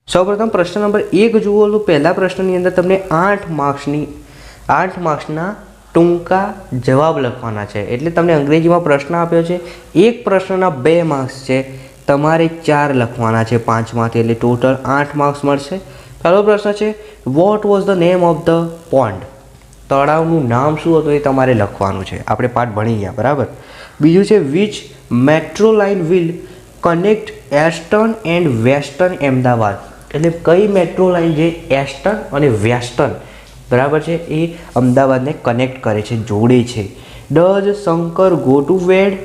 સૌપ્રથમ પ્રશ્ન નંબર 1 જુઓ તો પહેલા પ્રશ્નની અંદર તમને 8 માર્ક્સના ટૂંકા જવાબ લખવાના છે. એટલે તમને અંગ્રેજીમાં પ્રશ્ન આપ્યો છે. એક પ્રશ્નના 2 માર્ક્સ છે, તમારે 4 લખવાના છે 5માંથી, એટલે ટોટલ 8 માર્ક્સ મળશે. પહેલો પ્રશ્ન છે, what was the name of the pond? તળાવનું નામ શું હતું એ તમારે લખવાનું છે. આપણે પાઠ ભણી ગયા, બરાબર. બીજું છે, which metro line will connect eastern and western Ahmedabad? એટલે કઈ મેટ્રો લાઇન જે એસ્ટર્ન અને વેસ્ટર્ન, બરાબર છે, એ અમદાવાદને કનેક્ટ કરે છે, જોડે છે. ડઝ શંકર ગો ટુ વેડ?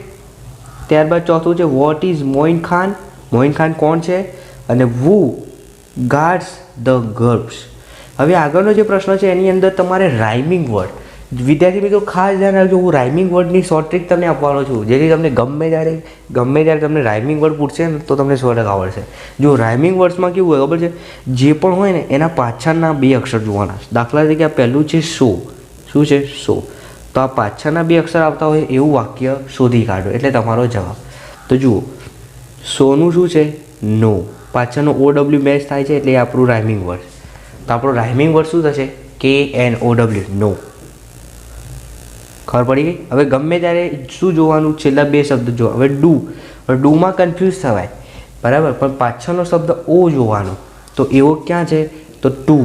ત્યારબાદ ચોથું છે, વોટ ઇઝ મોઇન ખાન? મોઇન ખાન કોણ છે? અને વુ ગાર્ડ્સ ધ ગર્ભ્સ? હવે આગળનો જે પ્રશ્ન છે એની અંદર તમારે રાઇમિંગ વર્ડ, વિદ્યાર્થી મિત્રો ખાસ ધ્યાન રાખજો, હું રાઇમિંગ વર્ડની શોર્ટ ટ્રીક તમને આપવાનો છું, જેથી તમને ગમે ત્યારે તમને રાઇમિંગ વર્ડ પૂછશે ને તો તમને 100% આવડશે. જો રાઇમિંગ વર્ડ્સમાં કેવું હોય ખબર છે, જે પણ હોય ને એના પાછળના 2 અક્ષર જોવાના. દાખલા તરીકે આ પહેલું છે સો. શું છે? સો. તો આ પાછળના 2 અક્ષર આવતા હોય એવું વાક્ય શોધી કાઢો, એટલે તમારો જવાબ. તો જુઓ, સોનું શું છે? નો. પાછળનો OW મેચ થાય છે એટલે એ આપણું રાઇમિંગ વર્ડ. તો આપણો રાઇમિંગ વર્ડ શું થશે? KNOW, નો. ખબર પડી ગઈ? હવે ગમે ત્યારે શું જોવાનું? છેલ્લા 2 શબ્દ જો. હવે ડુ, ડુમાં કન્ફ્યુઝ થવાય, બરાબર, પણ પાછળનો શબ્દ ઓ જોવાનો. તો એવો ક્યાં છે? તો ટુ.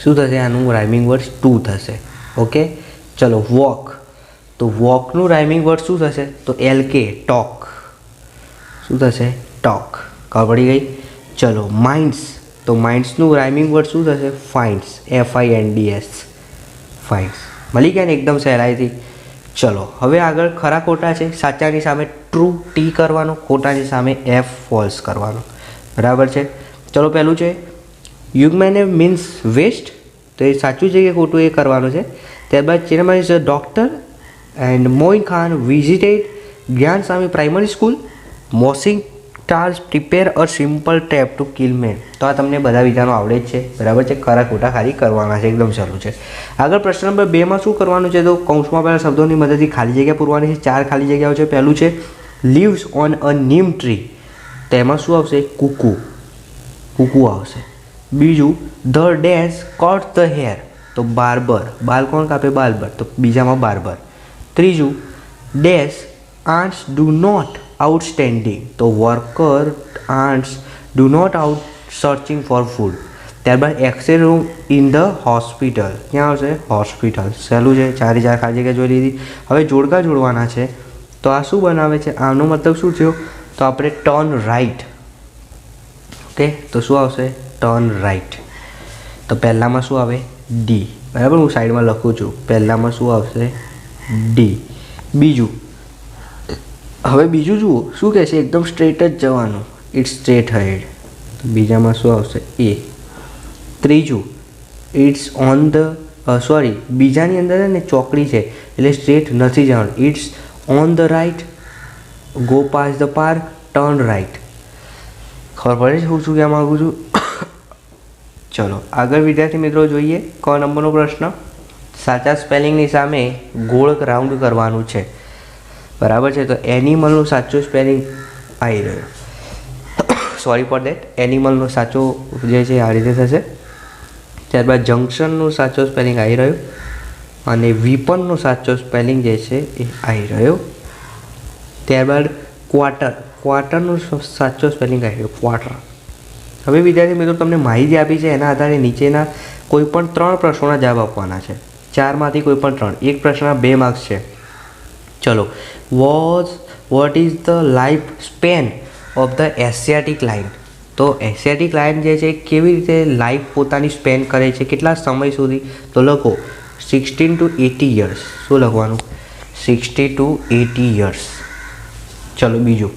શું થશે? આનું રાઇમિંગ વર્ડ ટુ થશે. ઓકે, ચલો. વોક, તો વોકનું રાઇમિંગ વર્ડ શું થશે? તો LK, ટોક. શું થશે? ટોક. ખબર પડી ગઈ? ચલો. માઇન્ડ્સ, તો માઇન્ડ્સનું રાઇમિંગ વર્ડ શું થશે? ફાઇન્ડ્સ, FINDS, ફાઇન્ડ્સ. મળી ગયા ને એકદમ સહેલાઈથી. ચલો હવે આગળ ખરા ખોટા છે. સાચાની સામે ટ્રુ ટી કરવાનો, ખોટાની સામે F ફોલ્સ કરવાનો, બરાબર છે. ચલો પહેલું છે, યુગમેને મીન્સ વેસ્ટ, તો એ સાચું છે કે ખોટું એ કરવાનું છે. ત્યારબાદ ચેરમાં છે doctor and Moin Khan visited Gyan Swami primary school. મોસિંગ stars prepare a simple trap to kill man. તો આ તમને બધા વિધાનો આવડે જ છે, બરાબર છે. ખરા ખોટા ખાલી કરવાના છે, એકદમ સહેલું છે. આગળ પ્રશ્ન નંબર 2માં શું કરવાનું છે? તો કૌંસમાં પહેલાં શબ્દોની મદદથી ખાલી જગ્યા પૂરવાની છે. 4 ખાલી જગ્યાઓ છે. પહેલું છે, leaves on a neem tree, તેમાં શું આવશે? કુકુ, કુકુ આવશે. બીજું, the dash cut the hair, તો બાર્બર, બાલ કોણ કાપે? બાર્બર, તો બીજામાં બાર્બર. ત્રીજું, dash ants do not outstanding, તો worker ants do not out searching for food. ત્યારબાદ x-ray room in the hospital, ક્યાં આવશે? હોસ્પિટલ. સહેલું છે. 4 ખાલી જગ્યા જોઈ લીધી. હવે જોડકા જોડવાના છે. તો આ શું બનાવે છે? આનો મતલબ શું થયો? તો આપણે ટર્ન રાઇટ. ઓકે, તો શું આવશે? Turn right. તો પહેલામાં શું આવે? ડી, બરાબર. હું સાઈડમાં લખું છું. પહેલામાં શું આવશે? ડી. બીજું, હવે બીજું જુઓ શું કહે છે? એકદમ સ્ટ્રેટ જ જવાનું, ઇટ્સ સ્ટ્રેટ હેડ. બીજામાં શું આવશે? એ. ત્રીજું, ઇટ્સ ઓન ધ બીજાની અંદર ને ચોકડી છે એટલે સ્ટ્રેટ નથી જવાનું. It's on the right, go pass the park, turn right. ખબર પડે છે હું શું કહેવા માગું છું? ચલો આગળ વિદ્યાર્થી મિત્રો જોઈએ ક નંબરનો પ્રશ્ન. સાચા સ્પેલિંગની સામે ગોળ રાઉન્ડ કરવાનું છે, બરાબર છે. તો એનિમલનો સાચો સ્પેલિંગ આવી રહ્યો, સોરી ફોર દેટ. એનિમલનો સાચો જે છે આ રીતે થશે. ત્યારબાદ જંક્શનનું સાચો સ્પેલિંગ આવી રહ્યો અને વીપનનો સાચો સ્પેલિંગ જે છે એ આવી રહ્યો. ત્યારબાદ ક્વાર્ટર, ક્વાર્ટરનો સાચો સ્પેલિંગ આવી રહ્યો, ક્વાર્ટર. હવે વિદ્યાર્થી મિત્રો તમને માહિતી આપી છે, એના આધારે નીચેના કોઈ પણ 3 પ્રશ્નોના જવાબ આપવાના છે. 4માંથી કોઈ પણ 3. એક પ્રશ્નના 2 માર્ક્સ છે. ચલો, vote is the life span of the asiatic line? તો એશિયાટિક લાઇન જે છે કેવી રીતે લાઈફ પોતાની સ્પેન કરે છે, કેટલા સમય સુધી? તો લખો 16 to 80 years. શું લખવાનું? 60 to 80 years. ચલો બીજું,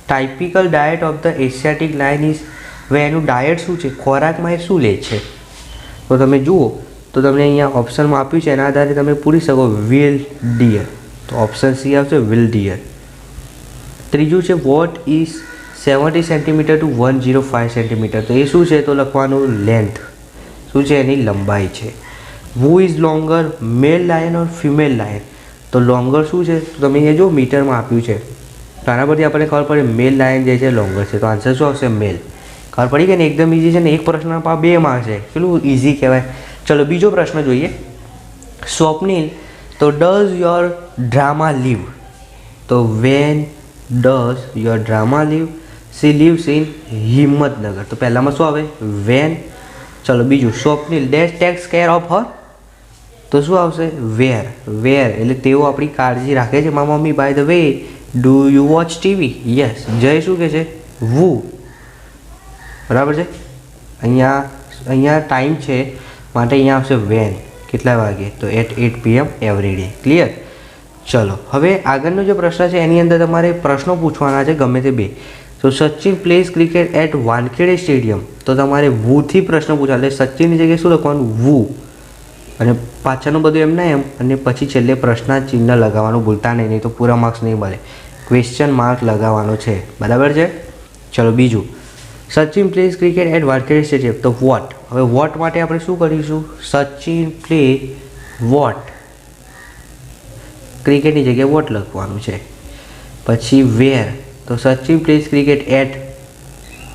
typical diet of the asiatic lion is. હવે એનું ડાયટ શું છે? ખોરાકમાં એ શું લે છે? તો તમે જુઓ તો તમને અહીંયા ઓપ્શનમાં આપ્યું છે, એના આધારે તમે પૂરી શકો. વિલ ડિયર, તો ઓપ્શન સી આવશે, વિલ ડિયર. ત્રીજું છે, what is 70 centimetre to 105 centimetre? તો એ શું છે? તો લખવાનું લેન્થ. શું છે? એની લંબાઈ છે. Who is longer, male lion or female lion? તો લોંગર શું છે? તો તમે અહીંયા જો મીટરમાં આપ્યું છે, તો આના પરથી આપણને ખબર પડે મેલ લાયન જે છે લોંગર છે, તો આન્સર શું આવશે? મેલ. ખબર પડી કે ને? એકદમ ઇઝી છે ને, એક પ્રશ્નના 2 માર્ક્સ છે, કેટલું ઇઝી કહેવાય. ચલો બીજો પ્રશ્ન જોઈએ. સ્વપ્નિલ, તો ડઝ યોર ડ્રામા લીવ? તો when does your drama live? She lives in Himmatnagar. તો પહેલામાં શું આવે? વેન. ચલો બીજું, Swapnil dash takes care of her? તો શું આવશે? વેર. વેર એટલે તેઓ આપણી કાળજી રાખે છે. મારી મમ્મી. By the way, do you watch TV? Yes. Jay શું કહે છે? વુ. બરાબર છે. અહીંયા ટાઈમ છે માટે અહીંયા આવશે વેન. કેટલા વાગે? તો at 8 PM every day. Clear? ચલો હવે આગળનો જે પ્રશ્ન છે એની અંદર તમારે પ્રશ્નો પૂછવાના છે ગમે તે 2. તો Sachin plays cricket at Wankhede stadium. તો તમારે વુથી પ્રશ્ન પૂછવા, એટલે સચિનની જગ્યાએ શું લખવાનું? વુ. અને પાછળનું બધું એમ ના એમ, અને પછી છેલ્લે પ્રશ્ન ચિહ્ન લગાવવાનું ભૂલતા નહીં તો પૂરા માર્ક્સ નહીં મળે. ક્વેશ્ચન માર્ક લગાવવાનો છે. બરાબર છે. ચલો બીજું, Sachin plays cricket at Wankhede stadium. તો વોટ. હવે વોટ માટે આપણે શું કરીશું? Sachin play what. ક્રિકેટની જગ્યાએ વોટ લખવાનું છે. પછી વેર. તો સચિન પ્લેઝ ક્રિકેટ એટ,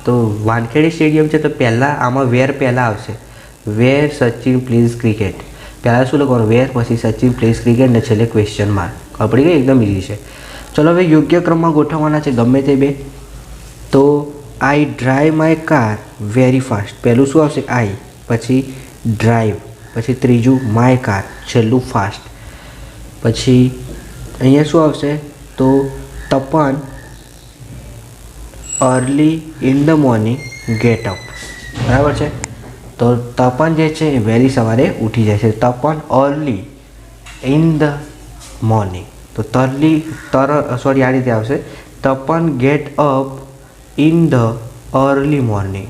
તો વાનખેડે સ્ટેડિયમ છે તો પહેલાં આમાં વેર પહેલાં આવશે. વેર સચિન પ્લેઝ ક્રિકેટ. પહેલાં શું લખવાનું? વેર, પછી સચિન પ્લેઝ ક્રિકેટ ને છેલ્લે ક્વેશ્ચન માર્ક. ખબર પડી ગઈ? એકદમ ઇઝી છે. ચલો હવે યોગ્ય ક્રમમાં ગોઠવવાના છે ગમે તે 2. તો I drive my car very fast. પહેલું શું આવશે? આઈ, પછી ડ્રાઈવ, પછી ત્રીજું માય કાર, છેલ્લું ફાસ્ટ. પછી અહીંયા શું આવશે? તો Tapan early in the morning get up. બરાબર છે. તો તપન જે છે એ વહેલી સવારે ઉઠી જાય છે. Tapan early in the morning. તો સોરી આ રીતે આવશે. Tapan get up in the early morning.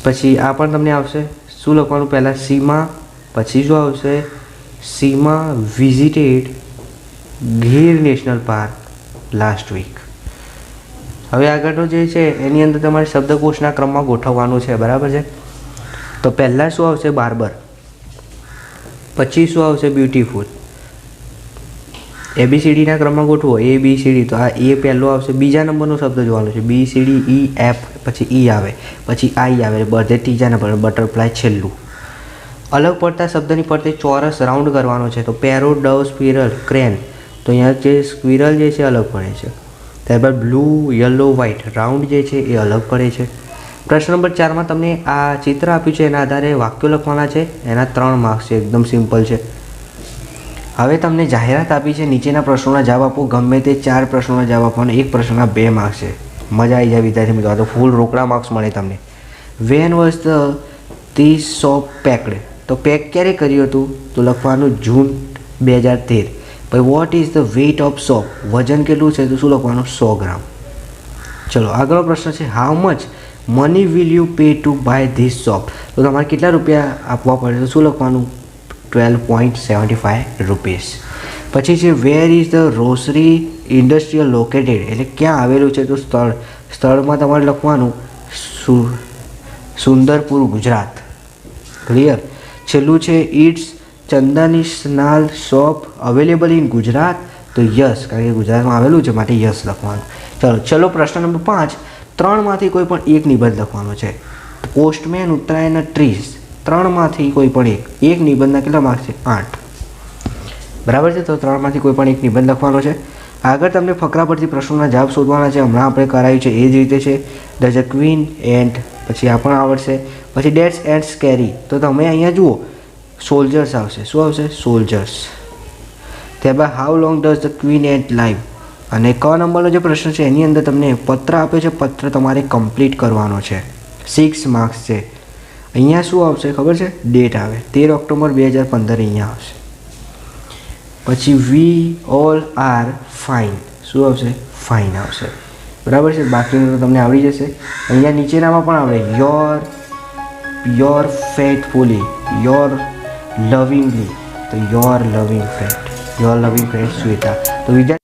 પછી આ પણ તમને આવશે. શું લખવાનું? પહેલાં સીમા, પછી શું આવશે? Seema visited Gir national park last week. હવે આગળનો જે છે એની અંદર તમારે શબ્દકોશના ક્રમમાં ગોઠવવાનું છે. બરાબર છે. તો પહેલાં શું આવશે? બાર્બર. પછી શું આવશે? બ્યુટીફુલ. ABCDના ક્રમમાં ગોઠવો. ABCD. તો આ એ પહેલો આવશે. બીજા નંબરનો શબ્દ જોવાનો છે. BCDEF, પછી E આવે, પછી I આવે, બધે ત્રીજા નંબર. બટરફ્લાય છેલ્લું. અલગ પડતા શબ્દની ફરતે ચોરસ રાઉન્ડ કરવાનો છે. તો પેરો, ડવ, સ્ક્વિરલ, ક્રેન. તો અહીંયા જે સ્ક્વિરલ જે છે અલગ પડે છે. ત્યારબાદ બ્લુ, યલો, વ્હાઇટ. રાઉન્ડ જે છે એ અલગ પડે છે. પ્રશ્ન નંબર 4માં તમને આ ચિત્ર આપ્યું છે એના આધારે વાક્યો લખવાના છે. એના 3 માર્ક્સ છે. એકદમ સિમ્પલ છે. હવે તમને જાહેરાત આપી છે નીચેના પ્રશ્નોના જવાબ આપો. ગમે તે 4 પ્રશ્નોના જવાબ આપવાના. એક પ્રશ્નના 2 માર્ક્સ છે. મજા આવી જાય વિદ્યાર્થી મિત્રો. તો ફૂલ રોકડા માર્ક્સ મળે તમને. When was the this shop પેકડ. તો પેક ક્યારે કર્યું હતું? તો લખવાનું જૂન 2013. પછી what is the weight of soap? વજન કેટલું છે? તો શું લખવાનું? 100 ગ્રામ. ચલો આગળનો પ્રશ્ન છે, how much money will you pay to buy this soap? તો તમારે કેટલા રૂપિયા આપવા પડે? તો શું લખવાનું? 12.75 રૂપીસ. પછી છે, where is the Rossari industrial located? એટલે ક્યાં આવેલું છે? તો સ્થળમાં તમારે લખવાનું સુંદરપુર, ગુજરાત. ક્લિયર? છેલ્લું છે, it's Chandani small shop available in Gujarat? તો યસ, કારણ કે ગુજરાતમાં આવેલું છે માટે યસ લખવાનું. ચલો પ્રશ્ન નંબર 5. 3માંથી કોઈ પણ એક નિબંધ લખવાનો છે. Postman, Uttarayan, trees. 3માંથી કોઈ પણ એક નિબંધના કેટલા માર્ક્સ છે? 8. બરાબર છે. તો 3માંથી કોઈ પણ એક નિબંધ લખવાનો છે. આગળ તમને ફકરા પરથી પ્રશ્નોના જવાબ શોધવાના છે. હમણાં આપણે કરાયું છે એ જ રીતે છે. ધ ધ ક્વીન એન્ડ, પછી આ પણ આવડશે. પછી ડેટ્સ એન્ડ સ્કેરી. તો તમે અહીંયા જુઓ સોલ્જર્સ આવશે. શું આવશે? સોલ્જર્સ. ત્યારબાદ how long does the queen and live? અને ક નંબરનો જે પ્રશ્ન છે એની અંદર તમને પત્ર આપ્યો છે. પત્ર તમારે કમ્પ્લીટ કરવાનો છે. 6 માર્ક્સ છે. અહીંયા શું આવશે ખબર છે? ડેટ આવે 13 ઓક્ટોબર 2015 અહીંયા આવશે. પછી વી ઓલ આર ફાઇન. શું આવશે? ફાઇન આવશે. બરાબર છે. બાકીનું તો તમને આવડી જશે. અહીંયા નીચેનામાં પણ આવડે. Your faithfully, your lovingly. તો યોર લવિંગ ફ્રેન્ડ, શ્વેતા. તો વિદ્યાર્થી